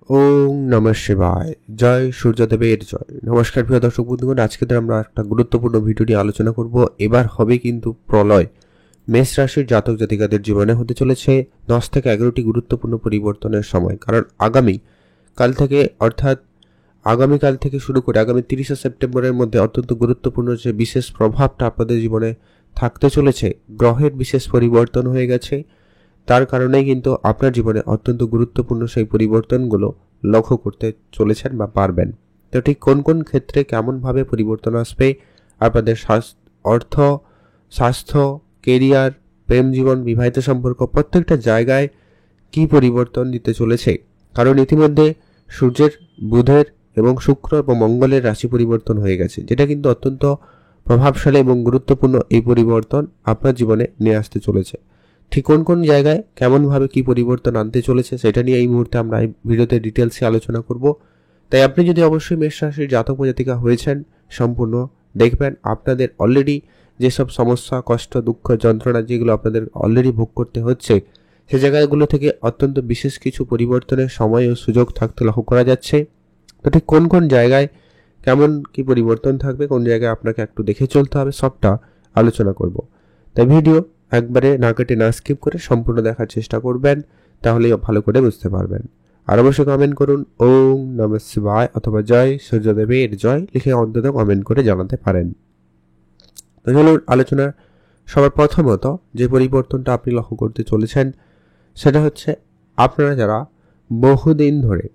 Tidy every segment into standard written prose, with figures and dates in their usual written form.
ওম নমঃ শিবায়। জয় সূর্যদেবের জয়। নমস্কার প্রিয় দর্শক বন্ধুগণ, আজকে আমরা একটা গুরুত্বপূর্ণ ভিডিও নিয়ে আলোচনা করব। এবার হবে কিন্তু প্রলয়। মেষ রাশির জাতক জাতিকাদের জীবনে হতে চলেছে 10 থেকে 11টি গুরুত্বপূর্ণ পরিবর্তনের সময়। কারণ আগামীকাল থেকে শুরু করে আগামী 30শে সেপ্টেম্বরের মধ্যে অত্যন্ত গুরুত্বপূর্ণ যে বিশেষ প্রভাবটা আপনাদের জীবনে থাকতে চলেছে, গ্রহের বিশেষ পরিবর্তন হয়ে গেছে। তার কারণেই কিন্তু আপনার জীবনে অত্যন্ত গুরুত্বপূর্ণ সেই পরিবর্তনগুলো লক্ষ্য করতে চলেছেন বা পারবেন। তো ঠিক কোন কোন ক্ষেত্রে কেমনভাবে পরিবর্তন আসবে, আপনাদের অর্থ, স্বাস্থ্য, কেরিয়ার, প্রেম জীবন, বিবাহিত সম্পর্ক, প্রত্যেকটা জায়গায় কি পরিবর্তন দিতে চলেছে। কারণ ইতিমধ্যে সূর্যের, বুধের এবং শুক্র এবং মঙ্গলের রাশি পরিবর্তন হয়ে গেছে, যেটা কিন্তু অত্যন্ত প্রভাবশালী এবং গুরুত্বপূর্ণ এই পরিবর্তন আপনার জীবনে নিয়ে আসতে চলেছে। ঠিক কোন কোন জায়গায় কেমনভাবে কি পরিবর্তন আনতে চলেছে সেটা নিয়ে এই মুহূর্তে আমরা এই ভিডিওতে ডিটেলসে আলোচনা করব। তাই আপনি যদি অবশ্যই মেষ রাশির জাতক বা জাতিকা হয়েছেন, সম্পূর্ণ দেখবেন। আপনাদের অলরেডি যেসব সমস্যা, কষ্ট, দুঃখ, যন্ত্রণা যেগুলো আপনাদের অলরেডি ভোগ করতে হচ্ছে, সে জায়গাগুলো থেকে অত্যন্ত বিশেষ কিছু পরিবর্তনের সময় ও সুযোগ থাকতে লক্ষ্য করা যাচ্ছে। তো ঠিক কোন কোন জায়গায় কেমন কি পরিবর্তন থাকবে, কোন জায়গায় আপনাকে একটু দেখে চলতে হবে, সবটা আলোচনা করব। তাই ভিডিও একবারে না কেটে না স্কিপ করে সম্পূর্ণ দেখার চেষ্টা করবেন, তাহলেই ভালো করে বুঝতে পারবেন। আর অবশ্যই কমেন্ট করুন ওম নমঃ শিবায় অথবা জয় সূর্যদেবের জয় লিখে অন্তত কমেন্ট করে জানাতে পারেন। তো চলুন আলোচনা। সবার প্রথমত যে পরিবর্তনটা আপনি লক্ষ্য করতে চলেছেন সেটা হচ্ছে, আপনারা যারা বহুদিন ধরে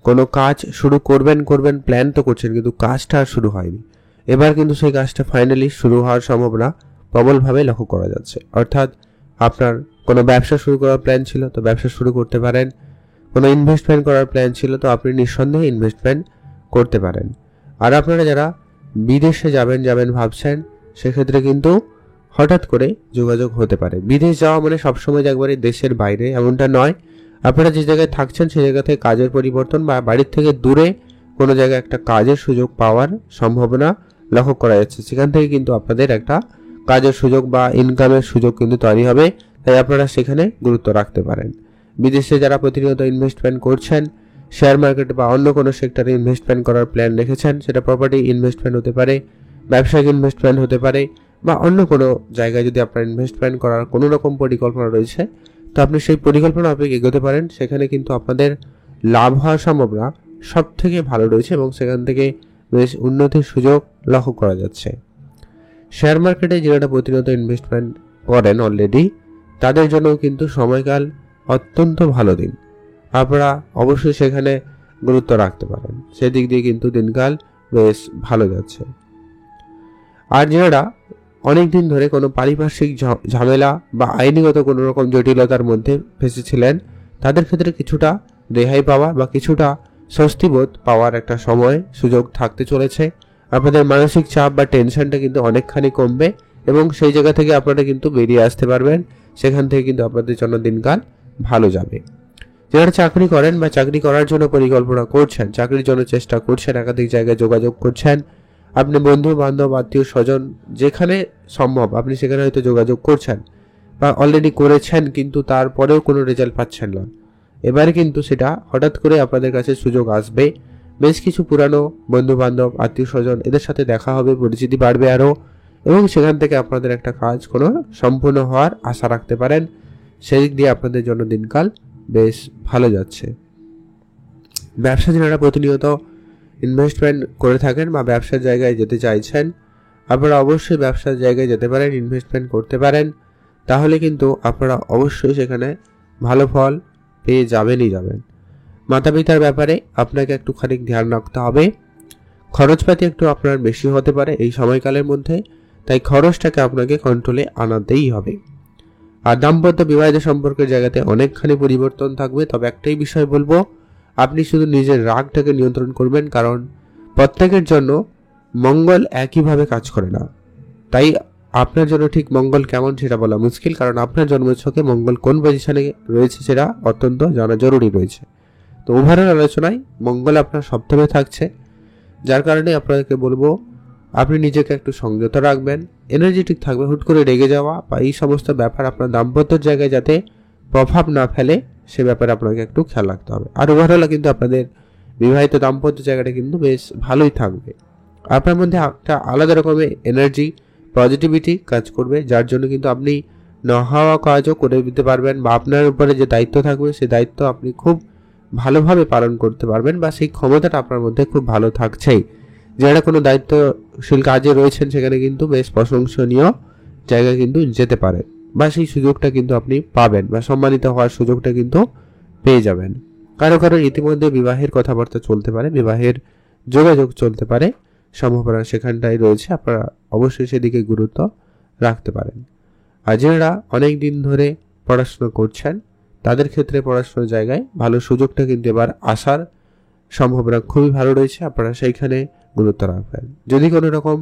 কোনো কাজ শুরু করবেন প্ল্যান তো করছেন, কিন্তু কাজটা আর শুরু হয়নি। এবার কিন্তু সেই কাজটা ফাইনালি শুরু হওয়ার সম্ভাবনা প্রবলভাবে লক্ষ্য করা যাচ্ছে। অর্থাৎ আপনার কোনো ব্যবসা শুরু করার প্ল্যান ছিল, তো ব্যবসা শুরু করতে পারেন। কোনো ইনভেস্টমেন্ট করার প্ল্যান ছিল, তো আপনি নিঃসন্দেহে ইনভেস্টমেন্ট করতে পারেন। আর আপনারা যারা বিদেশে যাবেন ভাবছেন, সেক্ষেত্রে কিন্তু হঠাৎ করে যোগাযোগ হতে পারে। বিদেশ যাওয়া মানে সবসময় একবারে দেশের বাইরে এমনটা নয়। আপনারা যে জায়গায় থাকছেন সেই জায়গা থেকে কাজের পরিবর্তন বা বাড়ির থেকে দূরে কোনো জায়গায় একটা কাজের সুযোগ পাওয়ার সম্ভাবনা লক্ষ্য করা যাচ্ছে। সেখান থেকে কিন্তু আপনাদের একটা কাজের সুযোগ বা ইনকামের সুযোগ কিন্তু তৈরি হবে। তাই আপনারা সেখানে গুরুত্ব রাখতে পারেন। বিদেশে যারা প্রতিনিয়ত ইনভেস্টমেন্ট করছেন, শেয়ার মার্কেটে বা অন্য কোনো সেক্টরে ইনভেস্টমেন্ট করার প্ল্যান রেখেছেন, সেটা প্রপার্টি ইনভেস্টমেন্ট হতে পারে, ব্যবসায়িক ইনভেস্টমেন্ট হতে পারে, বা অন্য কোনো জায়গায় যদি আপনার ইনভেস্টমেন্ট করার কোনো রকম পরিকল্পনা রয়েছে, তো আপনি সেই পরিকল্পনা আপনি এগোতে পারেন। সেখানে কিন্তু আপনাদের লাভ হওয়ার সম্ভাবনা সব থেকে ভালো রয়েছে এবং সেখান থেকে বেশ উন্নতির সুযোগ লক্ষ্য করা যাচ্ছে। শেয়ার মার্কেটে যারা প্রতিনিয়ত ইনভেস্টমেন্ট করেন অলরেডি, তাদের জন্য কিন্তু সময়কাল অত্যন্ত ভালো দিন। আপনারা অবশ্যই সেখানে গুরুত্ব রাখতে পারেন। সেদিক দিয়ে কিন্তু দিনকাল বেশ ভালো যাচ্ছে। আর যারা অনেকদিন ধরে কোনো পারিপার্শ্বিক ঝামেলা বা আইনিগত কোনো রকম জটিলতার মধ্যে ফেসেছিলেন, তাদের ক্ষেত্রে কিছুটা রেহাই পাওয়া বা কিছুটা স্বস্তিবোধ পাওয়ার একটা সময় সুযোগ থাকতে চলেছে। আপনাদের মানসিক চাপ বা টেনশনটা কিন্তু অনেকখানি কমবে এবং সেই জায়গা থেকে আপনারা কিন্তু বেরিয়ে আসতে পারবেন। সেখান থেকে কিন্তু আপনাদের জন্য দিনকাল ভালো যাবে। যারা চাকরি করেন বা চাকরি করার জন্য পরিকল্পনা করছেন, চাকরির জন্য চেষ্টা করছেন, একাধিক জায়গায় যোগাযোগ করছেন, আপনি বন্ধু বান্ধব, আত্মীয় স্বজন যেখানে সম্ভব আপনি সেখানে হয়তো যোগাযোগ করছেন বা অলরেডি করেছেন, কিন্তু তারপরেও কোনো রেজাল্ট পাচ্ছেন না। এবারে কিন্তু সেটা হঠাৎ করে আপনাদের কাছে সুযোগ আসবে। বেশ কিছু পুরানো বন্ধু বান্ধব, আত্মীয় স্বজন, এদের সাথে দেখা হবে, পরিচিতি বাড়বে আরও, এবং সেখান থেকে আপনাদের একটা কাজ কোনো সম্পূর্ণ হওয়ার আশা রাখতে পারেন। সেই দিক দিয়ে আপনাদের জন্য দিনকাল বেশ ভালো যাচ্ছে। ব্যবসা যারা প্রতিনিয়ত ইনভেস্টমেন্ট করে থাকেন বা ব্যবসার জায়গায় যেতে চাইছেন, আপনারা অবশ্যই ব্যবসার জায়গায় যেতে পারেন, ইনভেস্টমেন্ট করতে পারেন। তাহলে কিন্তু আপনারা অবশ্যই সেখানে ভালো ফল পেয়ে যাবেন। মাতা পিতার ব্যাপারে আপনাকে একটুখানি ধ্যান রাখতে হবে। খরচপাতি একটু আপনার বেশি হতে পারে এই সময়কালের মধ্যে, তাই খরচটাকে আপনাকে কন্ট্রোলে আনাতেই হবে। আর দাম্পত্য বিবাহিত সম্পর্কের জায়গাতে অনেকখানি পরিবর্তন থাকবে। তবে একটাই বিষয় বলবো, আপনি শুধু নিজের রাগটাকে নিয়ন্ত্রণ করবেন, কারণ প্রত্যেকের জন্য মঙ্গল একইভাবে কাজ করে না। তাই আপনার জন্য ঠিক মঙ্গল কেমন সেটা বলা মুশকিল, কারণ আপনার জন্মছকে মঙ্গল কোন পজিশনে রয়েছে সেটা অত্যন্ত জানা জরুরি রয়েছে। তো ওভারঅল আলোচনায় মঙ্গল আপনার সপ্তমে থাকছে, যার কারণে আপনাকে বলবো আপনি নিজেকে একটু সংযত রাখবেন, এনার্জেটিক থাকবে। হুট করে রেগে যাওয়া বা এই সমস্ত ব্যাপার আপনার দাম্পত্যের জায়গায় যাতে প্রভাব না ফেলে সে ব্যাপারে আপনাকে একটু খেয়াল রাখতে হবে। আর ওভারঅল কিন্তু আপনাদের বিবাহিত দাম্পত্য জায়গাটা কিন্তু বেশ ভালোই থাকবে। আপনার মধ্যে একটা আলাদা রকমের এনার্জি, পজিটিভিটি কাজ করবে, যার জন্য কিন্তু আপনি না হওয়া কাজও করে দিতে পারবেন, বা আপনার উপরে যে দায়িত্ব থাকবে সেই দায়িত্ব আপনি খুব ভালোভাবে পালন করতে পারবেন, বা সেই ক্ষমতাটা আপনার মধ্যে খুব ভালো থাকছেই। যারা কোনো দায়িত্বশীল কাজে রয়েছেন সেখানে কিন্তু বেশ প্রশংসনীয় জায়গায় কিন্তু যেতে পারেন, বা সেই সুযোগটা কিন্তু আপনি পাবেন, বা সম্মানিত হওয়ার সুযোগটা কিন্তু পেয়ে যাবেন। কারো কারো ইতিমধ্যে বিবাহের কথাবার্তা চলতে পারে, বিবাহের যোগাযোগ চলতে পারে, সম্ভাবনা সেখানটাই রয়েছে, আপনারা অবশ্যই সেদিকে গুরুত্ব রাখতে পারেন। আর যারা অনেক দিন ধরে পড়াশোনা করছেন তাদের ক্ষেত্রে পড়াশোনার জায়গায় ভালো সুযোগটা কিন্তু এবার আসার সম্ভাবনা খুবই ভালো রয়েছে, আপনারা সেইখানে গুরুত্ব রাখবেন। যদি কোনো রকম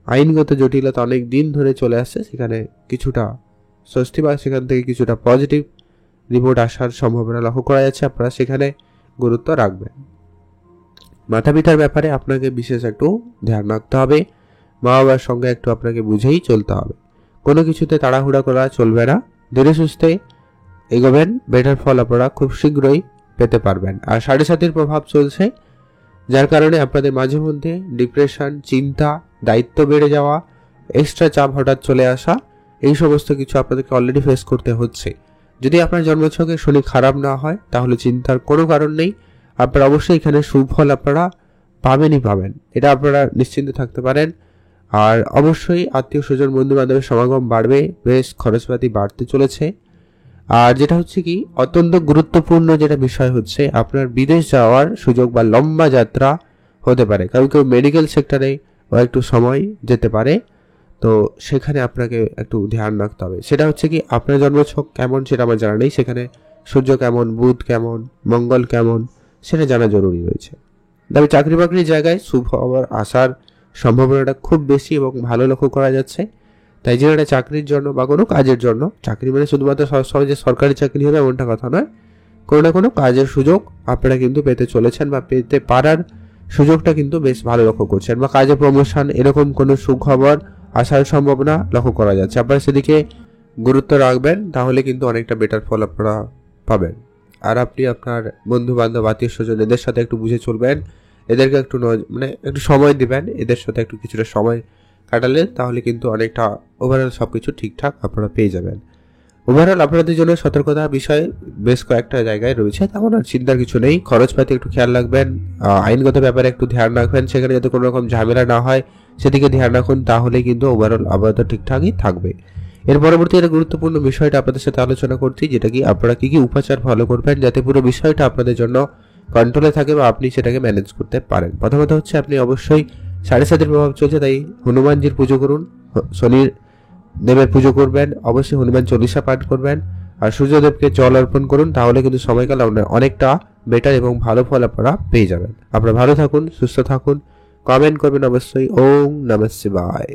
আইনগত জটিলতা অনেক দিন ধরে চলে আসছে, সেখানে কিছুটা স্বস্তি বা সেখান থেকে কিছুটা পজিটিভ রিপোর্ট আসার সম্ভাবনা লক্ষ্য করা যাচ্ছে, আপনারা সেখানে গুরুত্ব রাখবেন। মাতা পিতার ব্যাপারে আপনাকে বিশেষ একটু ধ্যান রাখতে হবে, মা বাবার সঙ্গে একটু আপনাকে বুঝেই চলতে হবে, কোনো কিছুতে তাড়াহুড়া করা চলবে না, ধীরে সুস্থে এগোবেন, বেটার ফল আপনারা খুব শীঘ্রই পেতে পারবেন। আর 7.5 প্রভাব চলছে, যার কারণে আপনাদের মাঝে মধ্যে ডিপ্রেশন, চিন্তা, দায়িত্ব বেড়ে যাওয়া, এক্সট্রা চাপ হঠাৎ চলে আসা, এই সমস্ত কিছু আপনাদেরকে অলরেডি ফেস করতে হচ্ছে। যদি আপনার জন্মছকে শনি খারাপ না হয় তাহলে চিন্তার কোনো কারণ নেই, আপনারা অবশ্যই এখানে সুফল আপনারা পাবেনই পাবেন, এটা আপনারা নিশ্চিন্ত থাকতে পারেন। আর অবশ্যই আত্মীয় স্বজন বন্ধু বান্ধবের সমাগম বাড়বে, বেশ খরচপাতি বাড়তে চলেছে। আর যেটা হচ্ছে কি অত্যন্ত গুরুত্বপূর্ণ যেটা বিষয় হচ্ছে, আপনার বিদেশ যাওয়ার সুযোগ বা লম্বা যাত্রা হতে পারে, কারণ কেউ মেডিকেল সেক্টরে একটু সময় যেতে পারে, তো সেখানে আপনাকে একটু ধ্যান রাখতে হবে। সেটা হচ্ছে কি আপনার জন্মছক কেমন সেটা আমার জানা নেই, সেখানে সূর্য কেমন, বুধ কেমন, মঙ্গল কেমন সেটা জানা জরুরি রয়েছে। তবে চাকরি বাকরির জায়গায় শুভ হওয়ার আসার সম্ভাবনাটা খুব বেশি এবং ভালো লক্ষ্য করা যাচ্ছে। তাই যে একটা চাকরির জন্য বা কোনো কাজের জন্য, চাকরি মানে শুধুমাত্র সহজে সরকারি চাকরি হবে এমনটা কথা নয়, কোনো না কোনো কাজের সুযোগ আপনারা কিন্তু পেতে চলেছেন, বা পেতে পারার সুযোগটা কিন্তু বেশ ভালো লক্ষ্য করছেন, বা কাজে প্রমোশন এরকম কোনো সুখবর আসার সম্ভাবনা লক্ষ্য করা যাচ্ছে। আপনারা সেদিকে গুরুত্ব রাখবেন, তাহলে কিন্তু অনেকটা বেটার ফল আপনারা পাবেন। আর আপনি আপনার বন্ধু বান্ধব, আত্মীয় স্বজন এদের সাথে একটু বুঝে চলবেন, এদেরকে একটু একটু সময় দিবেন, এদের সাথে একটু কিছুটা সময় কাটালে তাহলে কিন্তু অনেকটা ওভারঅল সবকিছু ঠিকঠাক আপনারা পেয়ে যাবেন। ওভারঅল আপনাদের জন্য সতর্কতার বিষয় বেশ কয়েকটা জায়গায় রয়েছে, তেমন আর চিন্তার কিছু নেই। খরচপাতি একটু খেয়াল রাখবেন, আইনগত ব্যাপারে একটু ধ্যান রাখবেন, সেখানে যাতে কোনো রকম ঝামেলা না হয় সেদিকে ধ্যান রাখুন, তাহলে কিন্তু ওভারঅল আপাতত ঠিকঠাকই থাকবে। এর পরবর্তী একটা গুরুত্বপূর্ণ বিষয়টা আপনাদের সাথে আলোচনা করছি, যেটা কি আপনারা কি কি উপাচার ফলো করবেন যাতে পুরো বিষয়টা আপনাদের জন্য কন্ট্রোলে থাকে বা আপনি সেটাকে ম্যানেজ করতে পারেন। প্রথমত হচ্ছে আপনি অবশ্যই 7.5 প্রভাব চলছে, তাই হনুমানজির পুজো করুন, শনির দেবের পুজো করবেন, অবশ্যই হনুমান চল্লিশা পাঠ করবেন, আর সূর্যদেবকে জল অর্পণ করুন, তাহলে কিন্তু সময়কাল অনেকটা বেটার এবং ভালো ফল আপনারা পেয়ে যাবেন। আপনারা ভালো থাকুন, সুস্থ থাকুন, কমেন্ট করবেন অবশ্যই। ওম নমঃ শিবায়।